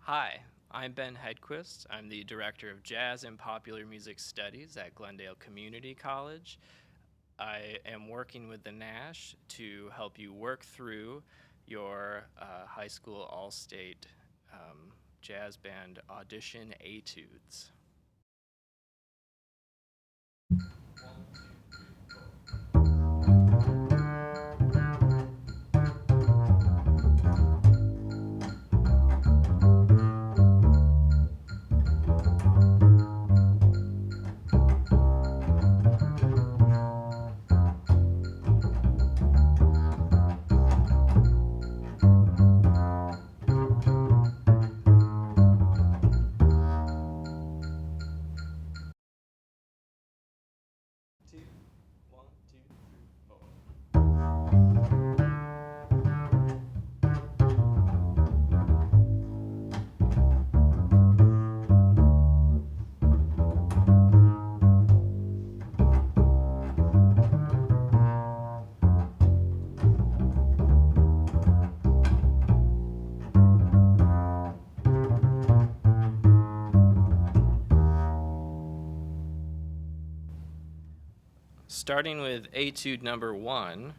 Hi, I'm Ben Hedquist. I'm the Director of Jazz and Popular Music Studies at Glendale Community College. I am working with the Nash to help you work through your high school all-state jazz band audition etudes. Starting with etude number 1,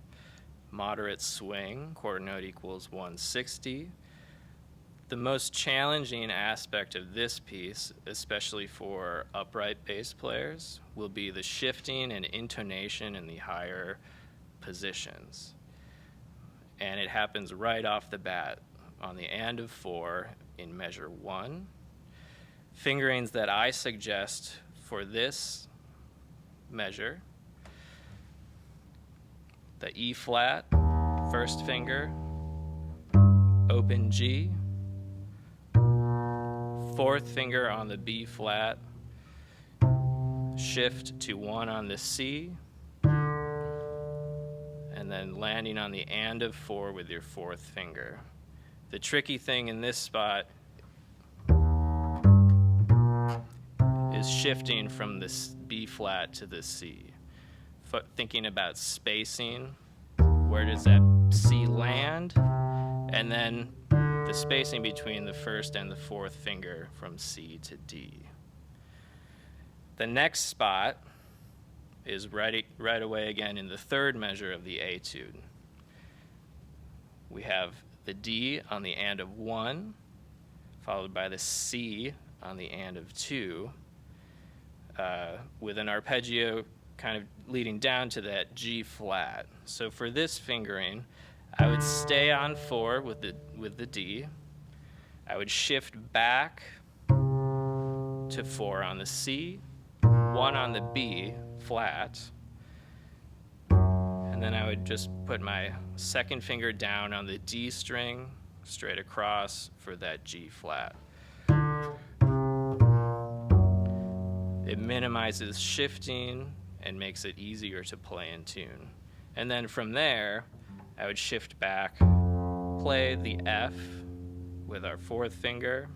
moderate swing, quarter note equals 160. The most challenging aspect of this piece, especially for upright bass players, will be the shifting and intonation in the higher positions. And it happens right off the bat on the and of 4 in measure 1. Fingerings that I suggest for this measure: the E flat, first finger, open G, fourth finger on the B flat, shift to 1 on the C, and then landing on the and of 4 with your fourth finger. The tricky thing in this spot is shifting from the B flat to the C. Thinking about spacing, where does that C land, and then the spacing between the first and the fourth finger from C to D. The next spot is right away again in the third measure of the etude. We have the D on the and of 1, followed by the C on the and of 2, with an arpeggio kind of leading down to that G flat. So for this fingering, I would stay on 4 with the D. I would shift back to 4 on the C, 1 on the B flat, and then I would just put my second finger down on the D string, straight across for that G flat. It minimizes shifting and makes it easier to play in tune. And then from there, I would shift back, play the F with our fourth finger,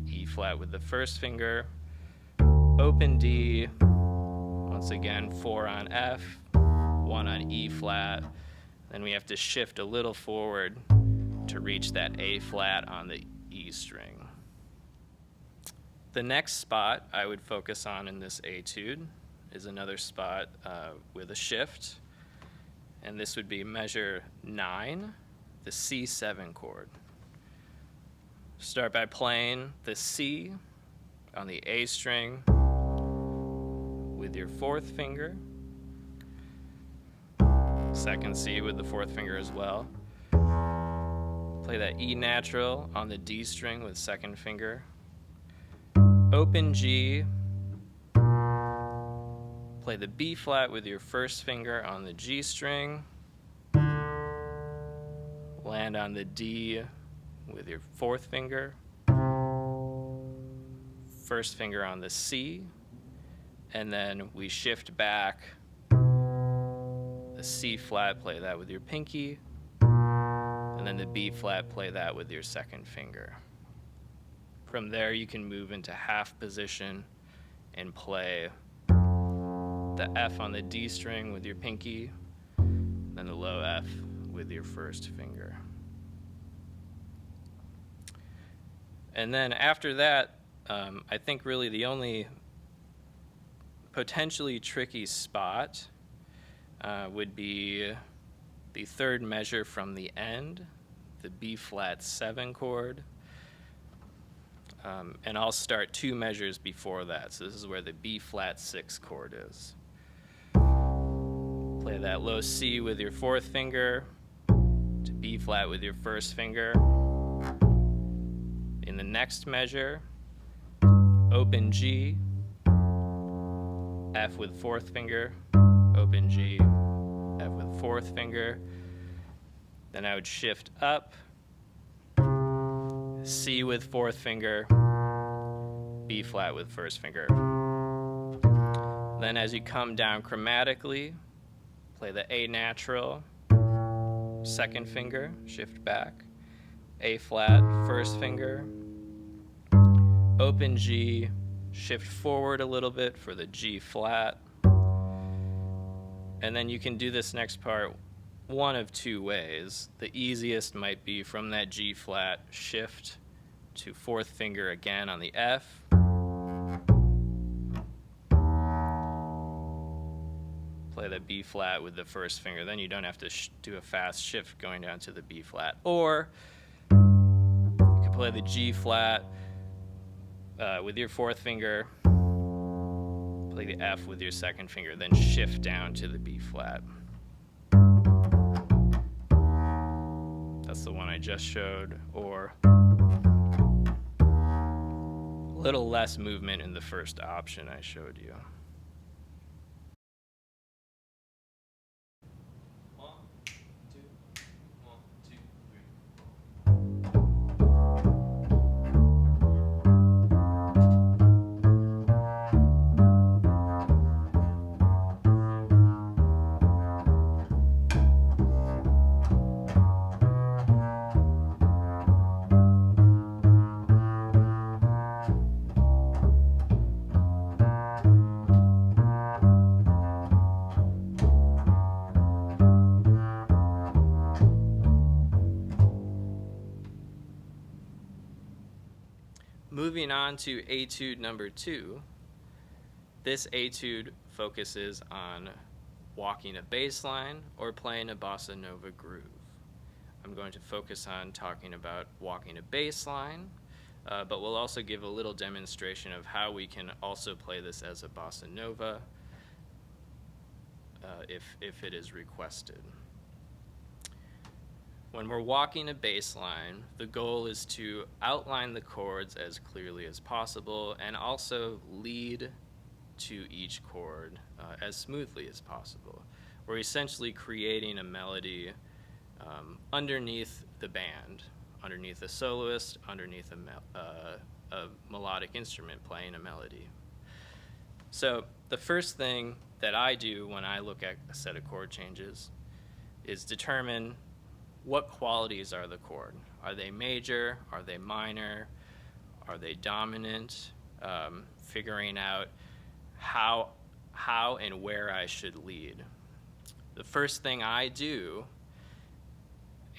E flat with the first finger, open D, once again 4 on F, 1 on E flat, then we have to shift a little forward to reach that A flat on the E string. The next spot I would focus on in this etude is another spot with a shift, and this would be measure 9, the C7 chord. Start by playing the C on the A string with your fourth finger, second C with the fourth finger as well. Play that E natural on the D string with second finger, open G, play the B flat with your first finger on the G string, land on the D with your fourth finger, first finger on the C, and then we shift back the C flat, play that with your pinky, and then the B flat, play that with your second finger. From there, you can move into half position and play the F on the D string with your pinky, then the low F with your first finger. And then after that, I think really the only potentially tricky spot would be the third measure from the end, the B flat 7 chord. And I'll start 2 measures before that. So this is where the B flat 6 chord is. Play that low C with your 4th finger to B flat with your 1st finger. In the next measure, open G, F with 4th finger, open G, F with 4th finger. Then I would shift up, C with 4th finger, B flat with 1st finger. Then as you come down chromatically, play the A natural, 2nd finger, shift back, A flat, 1st finger, open G, shift forward a little bit for the G flat. And then you can do this next part one of 2 ways. The easiest might be from that G flat, shift to 4th finger again on the F. Play the B flat with the 1st finger. Then you don't have to do a fast shift going down to the B flat. Or you can play the G flat with your 4th finger, play the F with your 2nd finger, then shift down to the B flat. That's the one I just showed. Or a little less movement in the first option I showed you. Moving on to etude number 2, this etude focuses on walking a bass line or playing a bossa nova groove. I'm going to focus on talking about walking a bass line, but we'll also give a little demonstration of how we can also play this as a bossa nova if it is requested. When we're walking a bass line, the goal is to outline the chords as clearly as possible and also lead to each chord as smoothly as possible. We're essentially creating a melody underneath the band, underneath a soloist, underneath a melodic instrument playing a melody. So the first thing that I do when I look at a set of chord changes is determine what qualities are the chord. Are they major? Are they minor? Are they dominant? Figuring out how and where I should lead. The first thing I do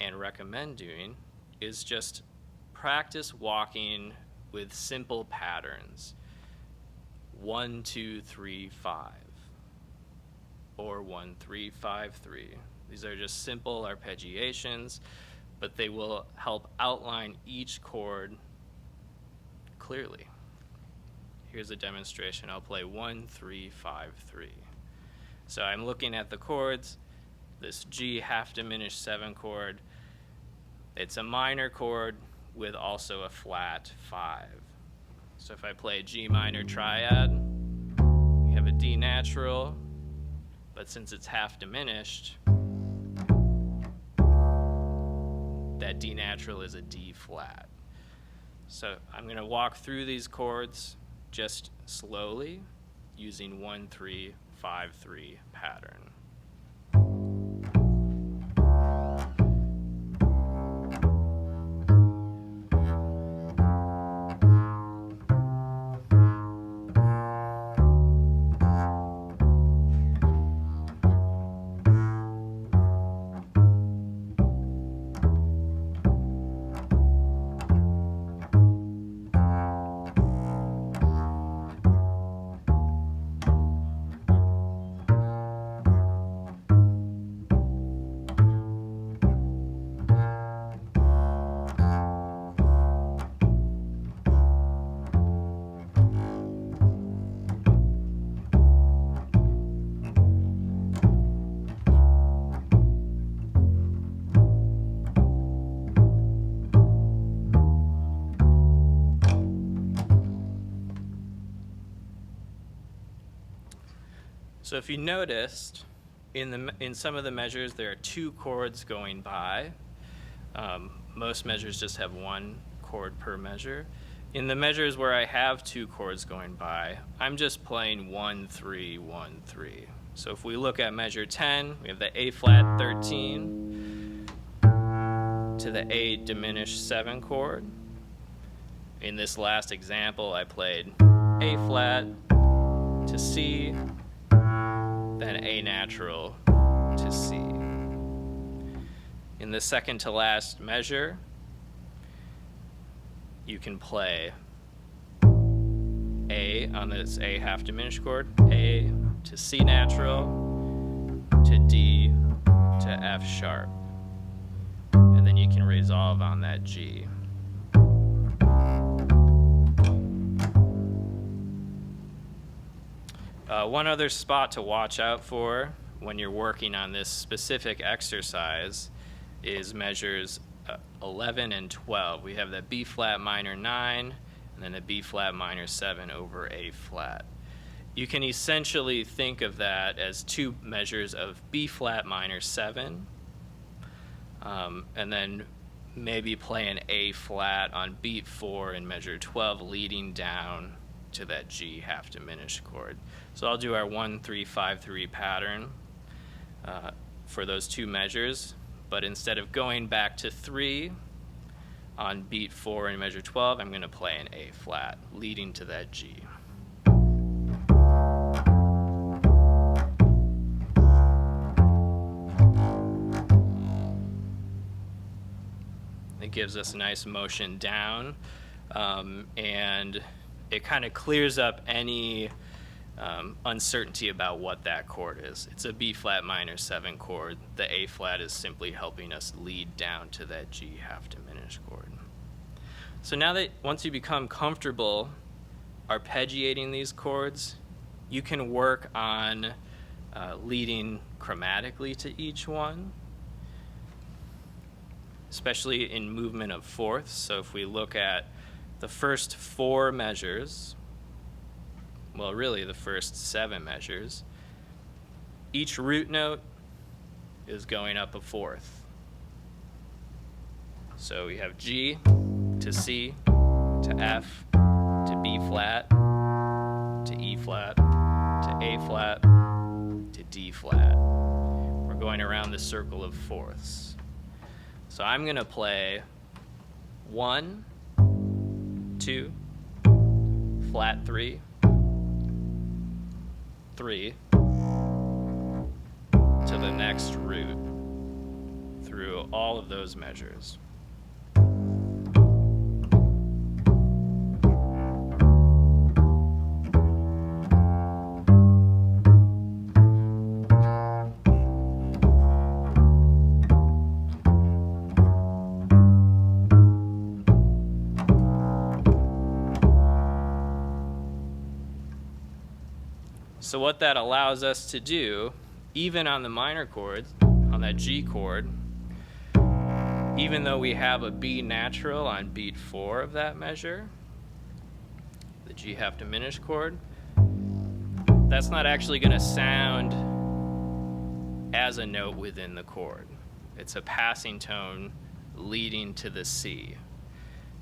and recommend doing is just practice walking with simple patterns. 1, 2, 3, 5, or 1, 3, 5, 3. These are just simple arpeggiations, but they will help outline each chord clearly. Here's a demonstration. I'll play 1, 3, 5, 3. So I'm looking at the chords. This G half diminished 7 chord. It's a minor chord with also a flat 5. So if I play G minor triad, we have a D natural, but since it's half diminished, that D natural is a D flat. So I'm going to walk through these chords just slowly using 1, 3, 5, 3 pattern. So if you noticed, in some of the measures there are 2 chords going by. Most measures just have 1 chord per measure. In the measures where I have 2 chords going by, I'm just playing 1, 3, 1, 3. So if we look at measure 10, we have the A flat 13 to the A diminished 7 chord. In this last example, I played A flat to C, then A natural to C. In the second to last measure, you can play A on this A half diminished chord, A to C natural, to D to F sharp. And then you can resolve on that G. One other spot to watch out for when you're working on this specific exercise is measures 11 and 12. We have the B flat minor 9 and then a B flat minor 7 over A flat. You can essentially think of that as 2 measures of B flat minor 7, and then maybe play an A flat on beat 4 in measure 12, leading down to that G half diminished chord. So I'll do our 1, 3, 5, 3 pattern for those 2 measures, but instead of going back to 3 on beat 4 in measure 12, I'm going to play an A flat, leading to that G. It gives us a nice motion down, and it kind of clears up any uncertainty about what that chord is. It's a B flat minor 7 chord. The A flat is simply helping us lead down to that G half diminished chord. So now that once you become comfortable arpeggiating these chords, you can work on leading chromatically to each one, especially in movement of fourths. So if we look at the first 4 measures, well, really the first 7 measures, each root note is going up a fourth. So we have G to C to F to B flat to E flat to A flat to D flat. We're going around the circle of fourths. So I'm going to play 1, 2, flat 3, 3 to the next root through all of those measures. So what that allows us to do, even on the minor chords, on that G chord, even though we have a B natural on beat 4 of that measure, the G half diminished chord, that's not actually going to sound as a note within the chord. It's a passing tone leading to the C.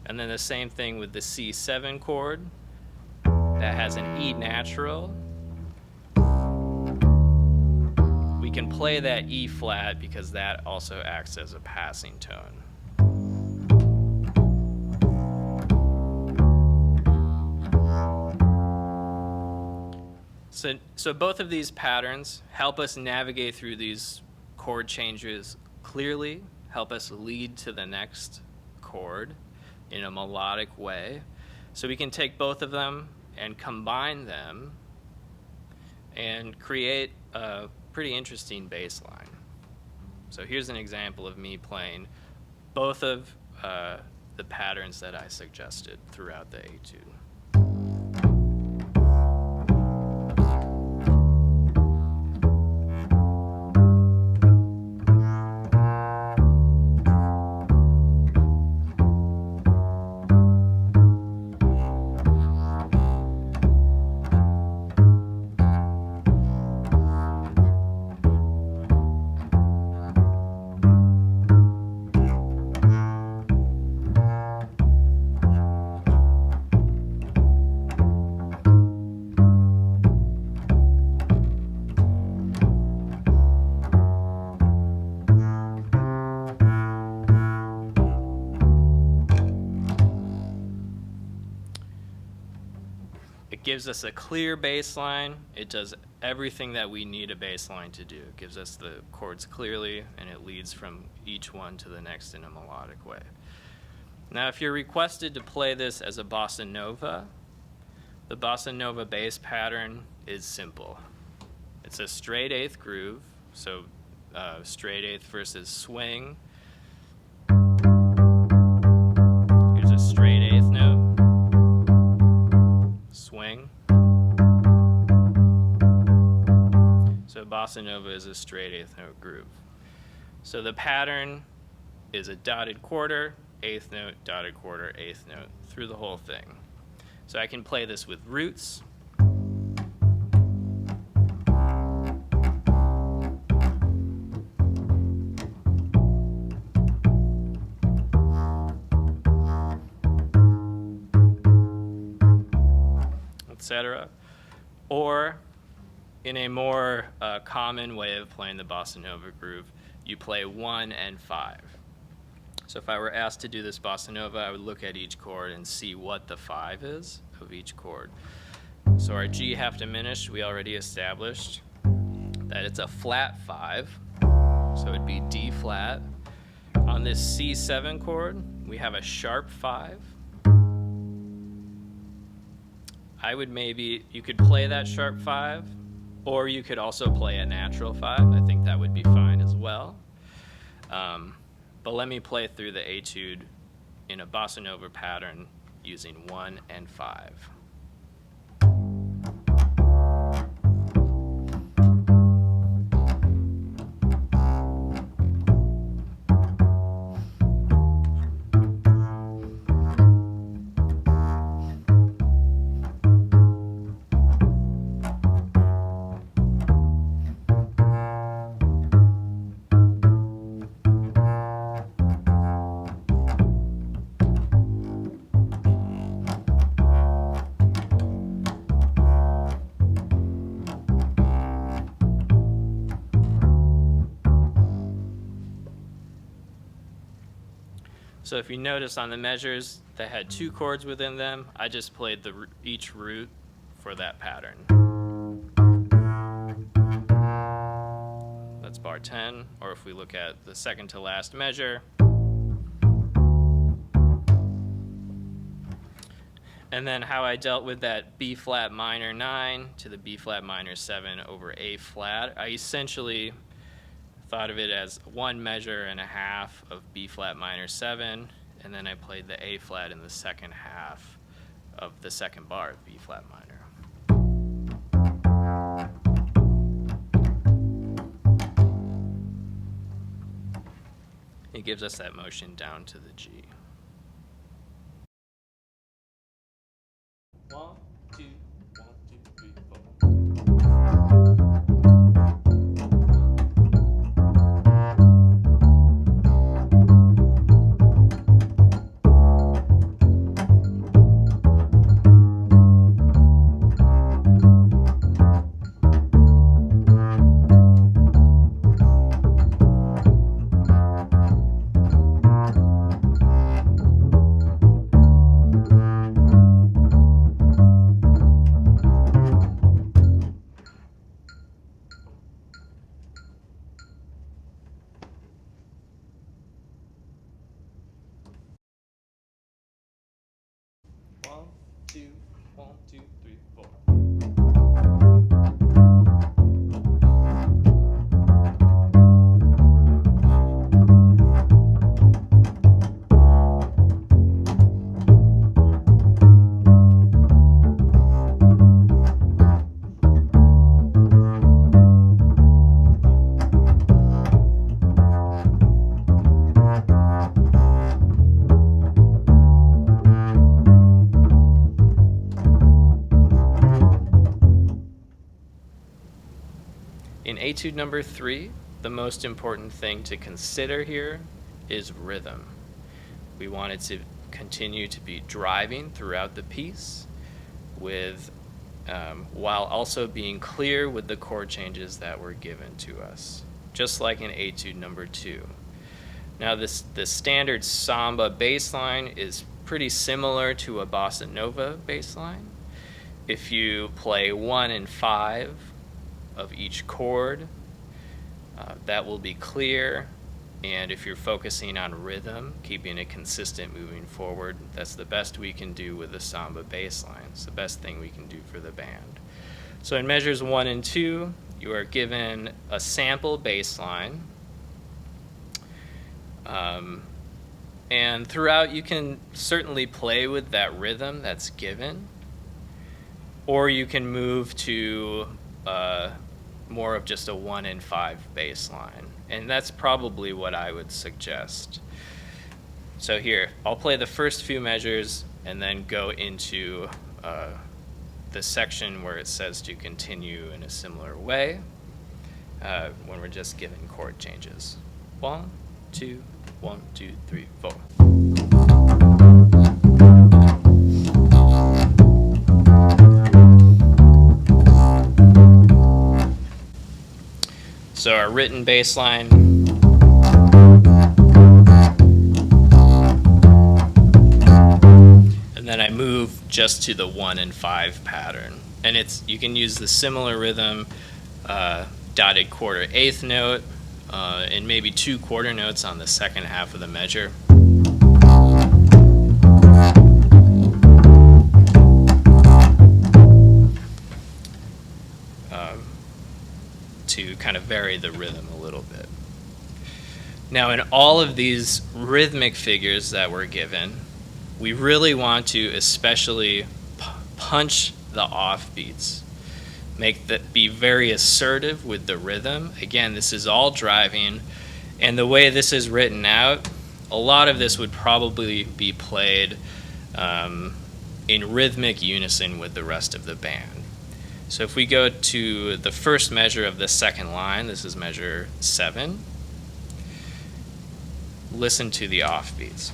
And then the same thing with the C7 chord that has an E natural. We can play that E flat because that also acts as a passing tone. So both of these patterns help us navigate through these chord changes clearly, help us lead to the next chord in a melodic way. So we can take both of them and combine them and create a pretty interesting bass line. So here's an example of me playing both of the patterns that I suggested throughout the etude. It gives us a clear bass line. It does everything that we need a bass line to do. It gives us the chords clearly, and it leads from each one to the next in a melodic way. Now, if you're requested to play this as a bossa nova, the bossa nova bass pattern is simple. It's a straight eighth groove, so straight eighth versus swing. Here's a straight eighth note, swing. So bossa nova is a straight eighth note groove. So the pattern is a dotted quarter, eighth note, dotted quarter, eighth note through the whole thing. So I can play this with roots. Etc. Or in a more common way of playing the bossa nova groove, you play 1 and 5. So if I were asked to do this bossa nova, I would look at each chord and see what the 5 is of each chord. So our G half diminished, we already established that it's a flat 5, so it'd be D flat. On this C7 chord, we have a sharp 5. You could play that sharp 5, or you could also play a natural 5. I think that would be fine as well. But let me play through the etude in a bossa nova pattern using 1 and 5. So if you notice on the measures that had 2 chords within them, I just played each root for that pattern. That's bar 10, or if we look at the second to last measure. And then how I dealt with that B flat minor 9 to the B flat minor 7 over A flat, I essentially thought of it as 1 measure and a half of B flat minor 7, and then I played the A flat in the second half of the second bar of B flat minor. It gives us that motion down to the G. 1, 2, 1, 2, 3, 4. One, two, 1, 2, 3, 4. In etude number 3, the most important thing to consider here is rhythm. We want it to continue to be driving throughout the piece with, while also being clear with the chord changes that were given to us, just like in etude number 2. Now the standard samba bass line is pretty similar to a bossa nova bass line. if you play 1 and 5 of each chord, that will be clear. And if you're focusing on rhythm, keeping it consistent moving forward, that's the best we can do with the samba bass line. It's the best thing we can do for the band. So in measures 1 and 2, you are given a sample bass line. And throughout, you can certainly play with that rhythm that's given, or you can move to more of just a 1 and 5 bass line. And that's probably what I would suggest. So here, I'll play the first few measures and then go into the section where it says to continue in a similar way when we're just given chord changes. 1, 2, 1, 2, 3, 4. So our written bass line. And then I move just to the 1 and 5 pattern. And you can use the similar rhythm, dotted quarter eighth note, and maybe 2 quarter notes on the second half of the measure. To kind of vary the rhythm a little bit. Now, in all of these rhythmic figures that we're given, we really want to especially punch the offbeats. Make that be very assertive with the rhythm. Again, this is all driving, and the way this is written out, a lot of this would probably be played in rhythmic unison with the rest of the band. So if we go to the first measure of the second line, this is measure 7, listen to the offbeats.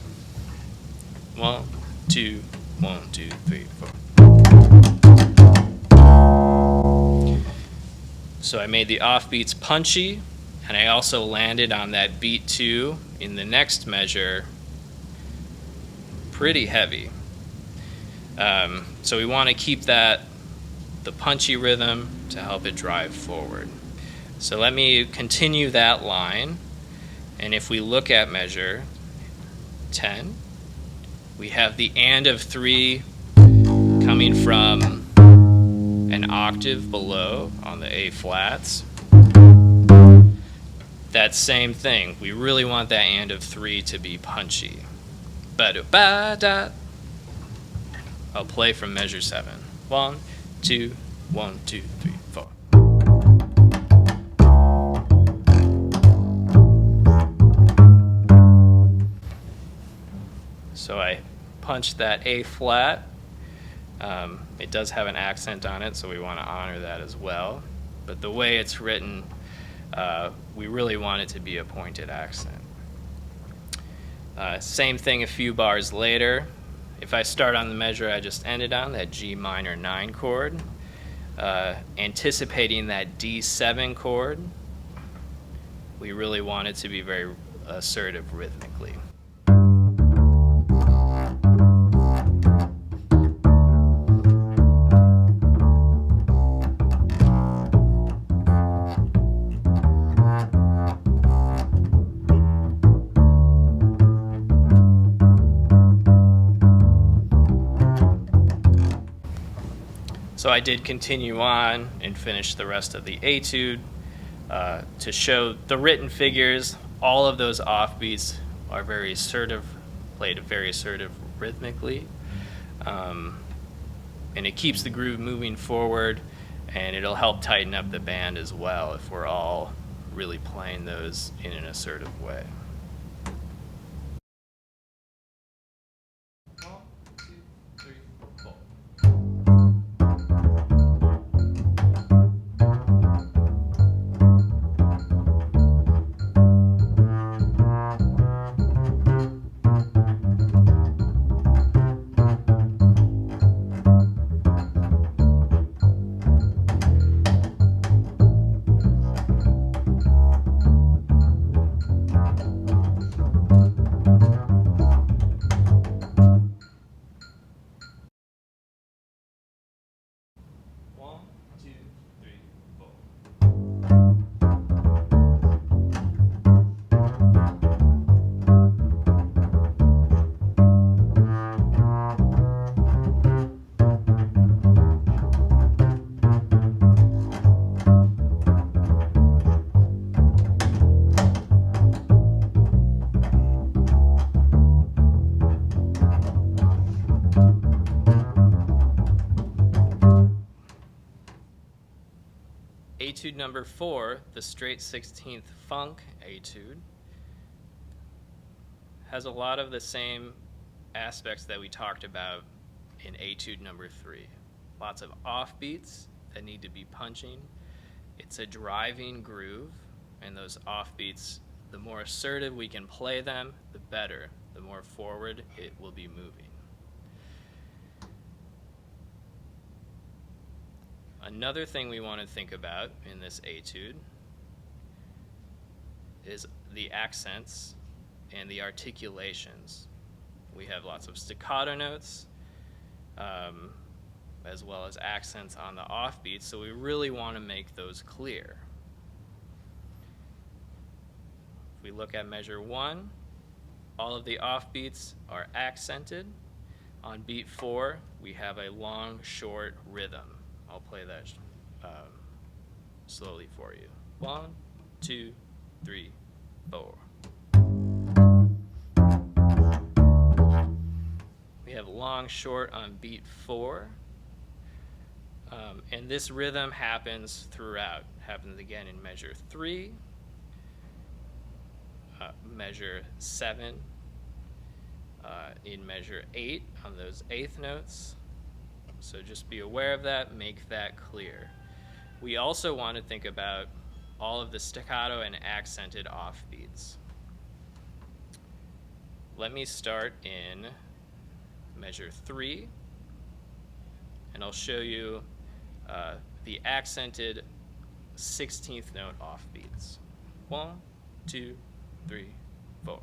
1, 2, 1, 2, 3, 4. So I made the offbeats punchy, and I also landed on that beat 2 in the next measure pretty heavy. So we want to keep the punchy rhythm to help it drive forward. So let me continue that line, and if we look at measure 10, we have the and of 3 coming from an octave below on the A flats. That same thing, we really want that and of 3 to be punchy. Ba-do-ba-da. I'll play from measure 7. 1, 2, 1, 2, 3, 4. So I punched that A flat. It does have an accent on it, so we want to honor that as well. But the way it's written, we really want it to be a pointed accent. Same thing a few bars later. If I start on the measure I just ended on, that G minor 9 chord, anticipating that D7 chord, we really want it to be very assertive rhythmically. So I did continue on and finish the rest of the etude to show the written figures. All of those offbeats are very assertive, played very assertive rhythmically, and it keeps the groove moving forward, and it'll help tighten up the band as well if we're all really playing those in an assertive way. etude number 4, the straight 16th funk etude, has a lot of the same aspects that we talked about in etude number 3. Lots of offbeats that need to be punching. It's a driving groove, and those offbeats, the more assertive we can play them, the better. The more forward it will be moving. Another thing we want to think about in this etude is the accents and the articulations. We have lots of staccato notes, as well as accents on the offbeats, so we really want to make those clear. If we look at measure 1, all of the offbeats are accented. On beat 4, we have a long, short rhythm. I'll play that slowly for you. 1, 2, 3, 4. We have long, short on beat 4. And this rhythm happens throughout. Happens again in measure 3, measure 7, in measure 8 on those eighth notes. So just be aware of that, make that clear. We also want to think about all of the staccato and accented offbeats. Let me start in measure 3, and I'll show you the accented 16th note offbeats. 1, 2, 3, 4.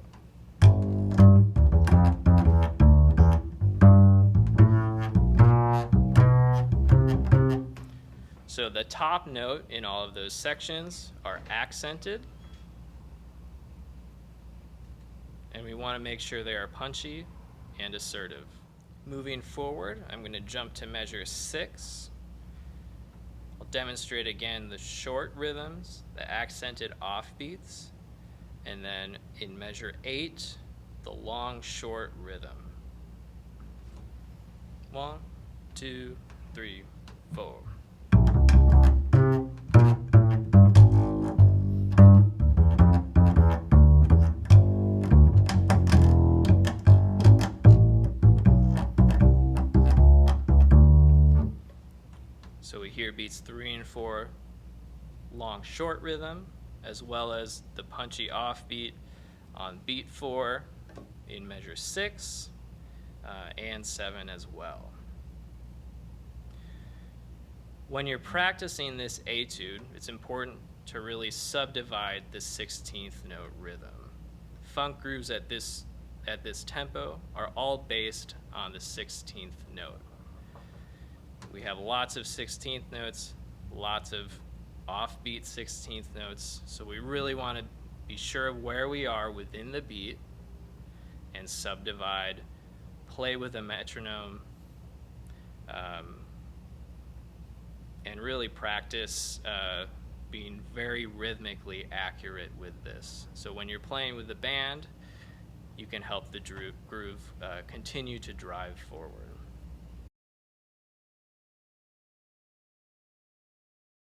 So the top note in all of those sections are accented, and we want to make sure they are punchy and assertive. Moving forward, I'm going to jump to measure 6. I'll demonstrate again the short rhythms, the accented offbeats, and then in measure 8, the long, short rhythm. 1, 2, 3, 4. So we hear beats 3 and 4, long short rhythm, as well as the punchy offbeat on beat 4 in measure 6 and 7 as well. When you're practicing this etude, it's important to really subdivide the 16th note rhythm. Funk grooves at this tempo are all based on the 16th note. We have lots of 16th notes, lots of offbeat 16th notes, so we really want to be sure of where we are within the beat and subdivide, play with a metronome, and really practice being very rhythmically accurate with this. So when you're playing with the band, you can help the groove continue to drive forward.